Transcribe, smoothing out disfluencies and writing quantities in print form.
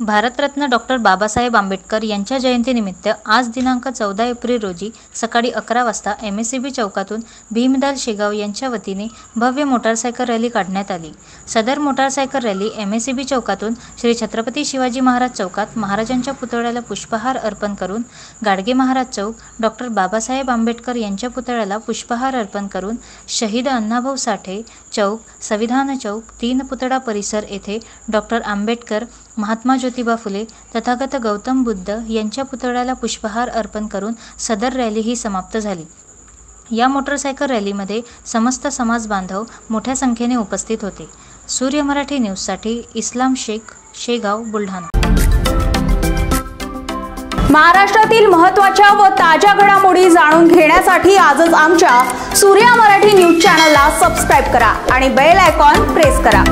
Bharat Ratna doctor Babasaheb Ambedkar यांच्या जयंतीनिमित्त आज दिनांक 14 एप्रिल रोजी सकाळी 11 वाजता MSCB चौकातून भीमदाल शेगाव यांच्या वतीने भव्य मोटारसायकल रॅली काढण्यात आली। सदर मोटारसायकल रॅली MSCB चौकातून श्री छत्रपती शिवाजी महाराज चौकात महाराजांच्या पुतळ्याला पुष्पहार अर्पण करून, गाडगे महाराज चौक, डॉक्टर बाबासाहेब आंबेडकर यांच्या पुतळ्याला पुष्पहार अर्पण करून, शहीद अण्णाभाऊ साठे चौक, संविधान चौक, 3 पुतळा परिसर येथे डॉक्टर आंबेडकर, महात्मा ज्योतिबा फुले, तथागत गौतम बुद्ध यांच्या पुतळ्याला पुष्पहार अर्पण करून सदर रॅली ही समाप्त झाली। या मोटारसायकल रॅलीमध्ये समस्त समाज बांधव मोठ्या संख्येने उपस्थित होते। सूर्य मराठी न्यूजसाठी इस्लाम शेख, शेगाव, बुलढाणा। महाराष्ट्रातील महत्त्वाच्या व ताज्या घडामोडी जाणून घेण्यासाठी आजच आमच्या सूर्य मराठी न्यूज चॅनलला सबस्क्राइब करा आणि बेल आयकॉन प्रेस करा।